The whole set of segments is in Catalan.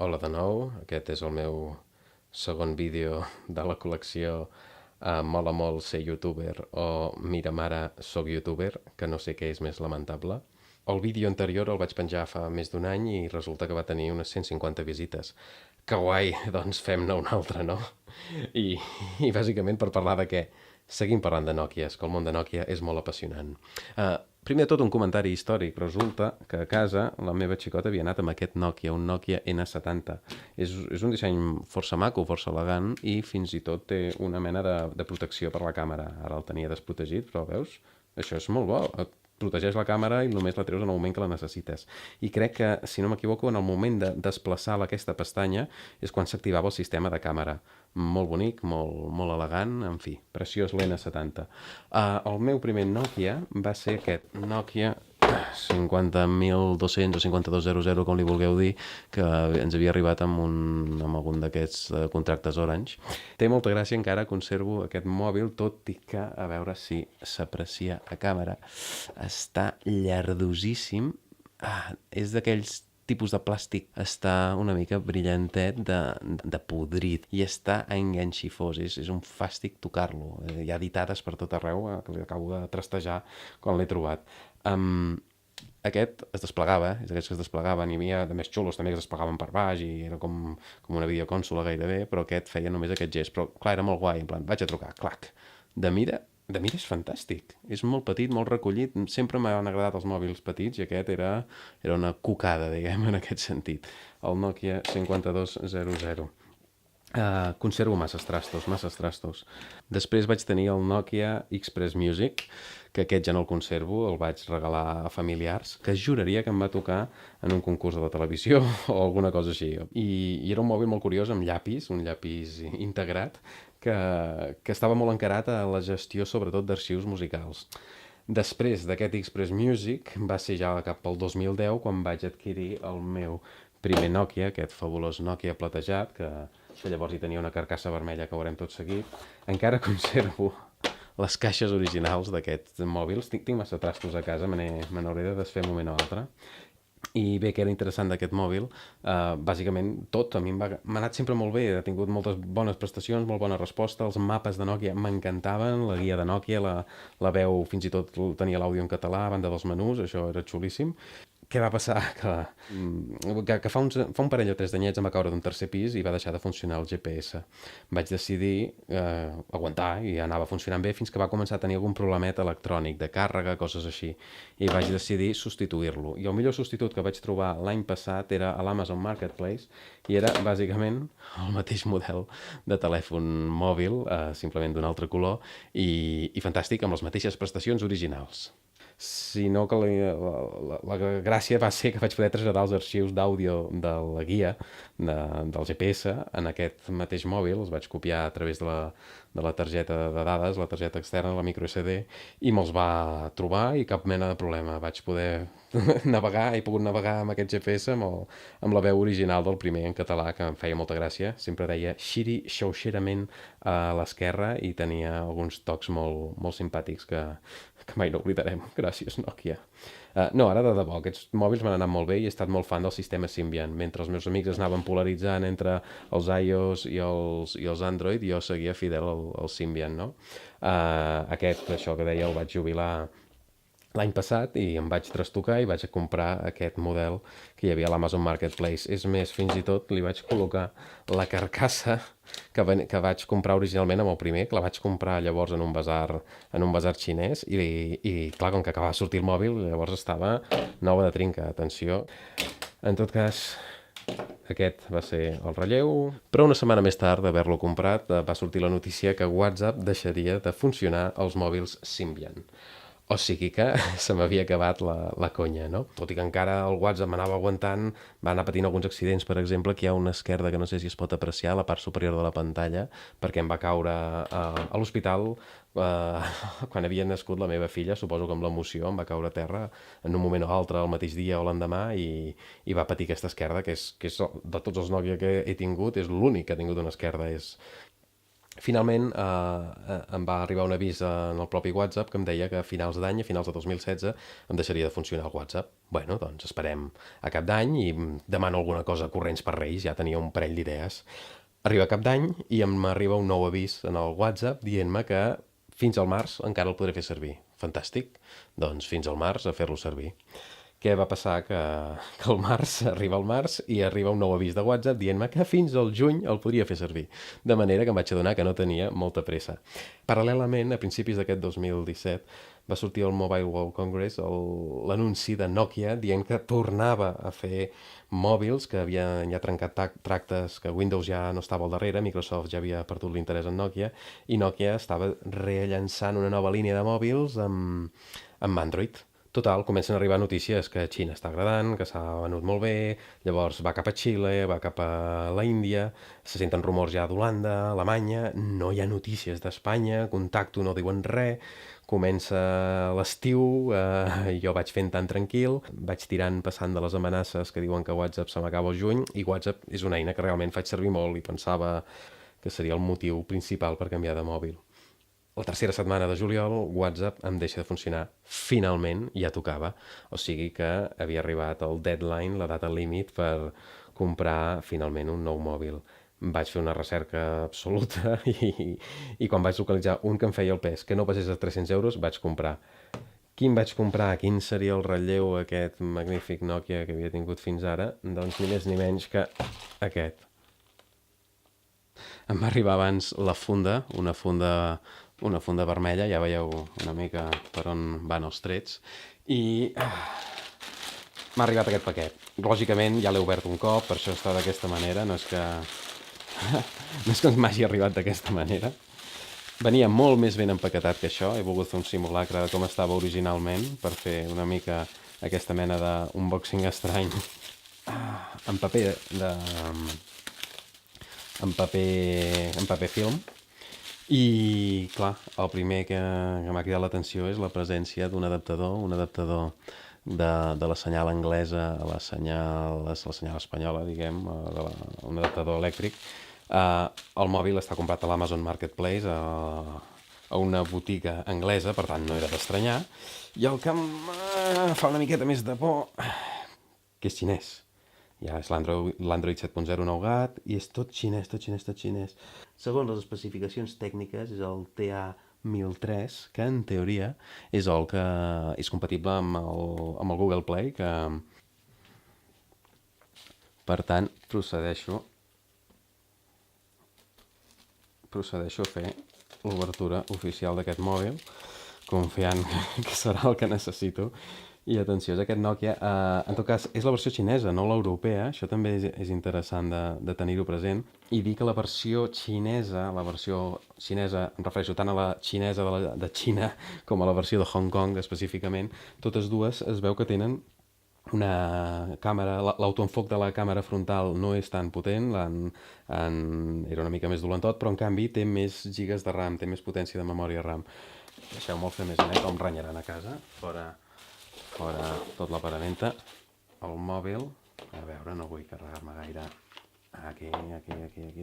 Hola de nou, aquest és el meu segon vídeo de la col·lecció Mola molt ser youtuber o Mira mare, soc youtuber, que no sé què és més lamentable. El vídeo anterior el vaig penjar fa més d'un any i resulta que va tenir unes 150 visites. Que guai, doncs fem-ne un altre, no? I, I bàsicament per parlar de què? Seguim parlant de Nokias, que el món de Nokia és molt apassionant. Primer de tot, un comentari històric. Resulta que a casa la meva xicota havia anat amb aquest Nokia, un Nokia N70. És un disseny força maco, força elegant, i fins i tot té una mena de protecció per la càmera. Ara el tenia desprotegit, però veus? Això és molt bo. Et protegeix la càmera i només la treus en el moment que la necessites. I crec que, si no m'equivoco, en el moment de desplaçar aquesta pestanya és quan s'activava el sistema de càmera. Molt bonic, molt elegant, en fi, preciós l'N70. El meu primer Nokia va ser aquest Nokia 50.200 o 5200, com li vulgueu dir, que ens havia arribat amb algun d'aquests contractes Orange. Té molta gràcia, encara conservo aquest mòbil, tot i que, a veure si s'aprecia a càmera, està llardosíssim. És d'aquells tipus de plàstic, està una mica brillantet de podrit i està enganxifós, és un fàstic tocar-lo. Hi ha ditades per tot arreu que l'acabo de trastejar quan l'he trobat. Aquest es desplegava, és d'aquests que es desplegaven, i hi havia de més xulos també que es desplegaven per baix i era com una videocònsola gairebé, però aquest feia només aquest gest, però clar, era molt guai, en plan, vaig a trucar, clac. De mida és fantàstic, és molt petit, molt recollit, sempre m'han agradat els mòbils petits i aquest era una cucada, diguem, en aquest sentit. El Nokia 5200. Conservo masses trastos. Després vaig tenir el Nokia Express Music, que aquest ja no el conservo, el vaig regalar a familiars, que juraria que em va tocar en un concurs de la televisió o alguna cosa així. I era un mòbil molt curiós, amb llapis, un llapis integrat, que estava molt encarat a la gestió, sobretot, d'arxius musicals. Després d'aquest Express Music va ser ja cap al 2010 quan vaig adquirir el meu primer Nokia, aquest fabulós Nokia platejat, que llavors hi tenia una carcassa vermella que veurem tot seguit. Encara conservo les caixes originals d'aquests mòbils. Tinc massa trastos a casa, me n'hauré de desfer un moment o altre. I bé, que era interessant d'aquest mòbil, bàsicament tot, a mi m'ha anat sempre molt bé, ha tingut moltes bones prestacions, molt bona resposta, els mapes de Nokia m'encantaven, la guia de Nokia, la veu, fins i tot tenia l'àudio en català, a banda dels menús, això era xulíssim. Què va passar? Que fa un parell o tres d'anyets em va caure d'un tercer pis i va deixar de funcionar el GPS. Vaig decidir aguantar i anava funcionant bé fins que va començar a tenir algun problemet electrònic, de càrrega, coses així. I vaig decidir substituir-lo. I el millor substitut que vaig trobar l'any passat era a l'Amazon Marketplace i era bàsicament el mateix model de telèfon mòbil, simplement d'un altre color, i fantàstic, amb les mateixes prestacions originals. Sinó que la gràcia va ser que vaig poder traslladar els arxius d'àudio de la guia del GPS en aquest mateix mòbil, els vaig copiar a través de la targeta de dades, la targeta externa, la micro SD, i me'ls va trobar i cap mena de problema. Vaig poder navegar, he pogut navegar amb aquest GPS amb la veu original del primer en català, que em feia molta gràcia. Sempre deia xiri xauxerament a l'esquerra i tenia alguns tocs molt, molt simpàtics que mai no oblidarem. Gràcies, Nokia. No, ara de debò, aquests mòbils m'han anat molt bé i he estat molt fan del sistema Symbian. Mentre els meus amics es anaven polaritzant entre els iOS i els Android, jo seguia fidel al Symbian, no? Això que deia, el vaig jubilar l'any passat i em vaig trastocar i vaig comprar aquest model que hi havia a l'Amazon Marketplace. És més, fins i tot li vaig col·locar la carcassa que vaig comprar originalment amb el primer, que la vaig comprar llavors en un basar xinès i clar, com que acabava de sortir el mòbil, llavors estava nova de trinca, atenció. En tot cas, aquest va ser el relleu, però una setmana més tard d'haver-lo comprat va sortir la notícia que WhatsApp deixaria de funcionar als mòbils Symbian. O sigui que se m'havia acabat la conya, no? Tot i que encara el WhatsApp m'anava aguantant, va anar patint alguns accidents, per exemple, que hi ha una esquerda que no sé si es pot apreciar, a la part superior de la pantalla, perquè em va caure a l'hospital quan havia nascut la meva filla, suposo que amb l'emoció em va caure a terra en un moment o altre, el mateix dia o l'endemà, i va patir aquesta esquerda, que és de tots els Nokia que he tingut, és l'únic que ha tingut una esquerda, Finalment em va arribar un avís en el propi WhatsApp que em deia que a finals d'any, a finals de 2016, em deixaria de funcionar el WhatsApp. Bueno, doncs esperem a cap d'any i demano alguna cosa corrents per Reis, ja tenia un parell d'idees. Arriba cap d'any i em arriba un nou avís en el WhatsApp dient-me que fins al març encara el podré fer servir. Fantàstic. Doncs fins al març a fer-lo servir. Què va passar? Que el març, arriba el març i arriba un nou avís de WhatsApp dient-me que fins al juny el podria fer servir. De manera que em vaig adonar que no tenia molta pressa. Paral·lelament, a principis d'aquest 2017, va sortir al Mobile World Congress l'anunci de Nokia dient que tornava a fer mòbils, que havien ja trencat tractes, que Windows ja no estava al darrere, Microsoft ja havia perdut l'interès en Nokia, i Nokia estava rellançant una nova línia de mòbils amb Android. Total, comencen a arribar notícies que Xina està agradant, que s'ha venut molt bé, llavors va cap a Xile, va cap a la Índia, se senten rumors ja d'Holanda, Alemanya, no hi ha notícies d'Espanya, contacto, no diuen res, comença l'estiu, jo vaig fent tan tranquil, vaig tirant passant de les amenaces que diuen que WhatsApp se m'acaba al juny, i WhatsApp és una eina que realment faig servir molt i pensava que seria el motiu principal per canviar de mòbil. La tercera setmana de juliol, WhatsApp em deixa de funcionar. Finalment, ja tocava. O sigui que havia arribat el deadline, la data límit, per comprar finalment un nou mòbil. Vaig fer una recerca absoluta i quan vaig localitzar un que em feia el pes, que no passés a 300 euros, vaig comprar. Quin vaig comprar? Quin seria el relleu aquest magnífic Nokia que havia tingut fins ara? Doncs ni més ni menys que aquest. Em va arribar abans la funda, una funda vermella, ja veieu una mica per on van els trets, i m'ha arribat aquest paquet. Lògicament ja l'he obert un cop, per això està d'aquesta manera, no és que m'hagi arribat d'aquesta manera. Venia molt més ben empaquetat que això, he volgut fer un simulacre de com estava originalment per fer una mica aquesta mena d'unboxing estrany en paper en paper film. I, clar, el primer que m'ha cridat l'atenció és la presència d'un adaptador de la senyal anglesa a la senyal espanyola, diguem, un adaptador elèctric. El mòbil està comprat a l'Amazon Marketplace, a una botiga anglesa, per tant no era d'estranyar, i el que em fa una miqueta més de por, que és xinès. Ja és l'Android 7.0 Nougat i és tot xinès. Segons les especificacions tècniques és el TA1003, que en teoria és el que és compatible amb el Google Play, que per tant procedeixo a fer l'obertura oficial d'aquest mòbil, confiant que serà el que necessito. I atenció, és aquest Nokia, en tot cas, és la versió xinesa, no l'europea, això també és interessant de tenir-ho present, i dir que la versió xinesa, em refereixo tant a la xinesa de Xina com a la versió de Hong Kong específicament, totes dues es veu que tenen una càmera, l'autoenfoc de la càmera frontal no és tan potent, era una mica més dolentot, però en canvi té més gigas de RAM, té més potència de memòria RAM. Deixeu-me'l fer més net, o em renyaran a casa, fora tot la paramenta, el mòbil, a veure, no vull carregar-me gaire, aquí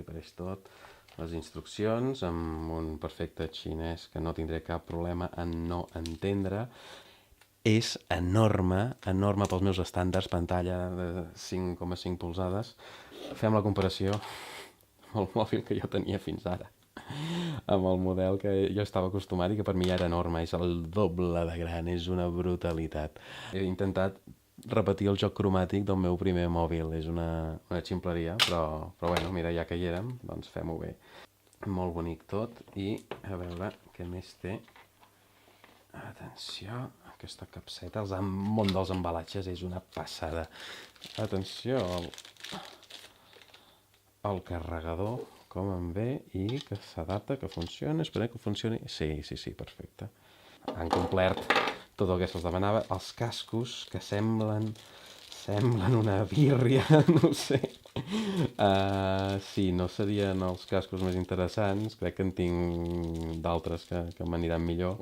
apareix tot, les instruccions, amb un perfecte xinès que no tindré cap problema en no entendre. És enorme pels meus estàndards, pantalla de 5,5 polzades. Fem la comparació amb el mòbil que jo tenia fins ara, amb el model que jo estava acostumat i que per mi era enorme, és el doble de gran, és una brutalitat. He intentat repetir el joc cromàtic del meu primer mòbil, és una ximpleria, però bueno, mira, ja que hi érem, doncs fem-ho bé. Molt bonic tot, i a veure què més té. Atenció, aquesta capseta, el món dels embalatges és una passada. Atenció, el carregador, com em ve, i que s'adapta, que funciona, esperem que funcioni. Sí, perfecte. Han complert tot el que se'ls demanava. Els cascos, que semblen una bírria, no sé. Sí, no serien els cascos més interessants, crec que en tinc d'altres que m'aniran millor.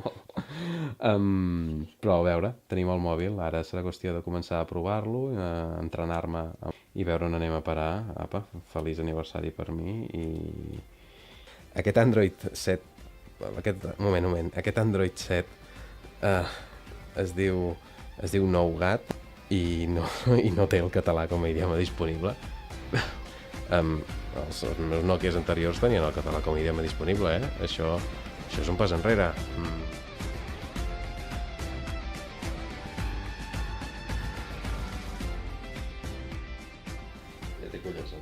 Però a veure, tenim el mòbil, ara serà qüestió de començar a provar-lo, entrenar-me i veure on anem a parar. Apa, feliç aniversari per mi. I Aquest Android 7... Aquest Android 7 es diu Nougat i no té el català com a idioma disponible. Els meus Nokias anteriors tenien el català com a idioma disponible, Això és un pas enrere. Ja té collons,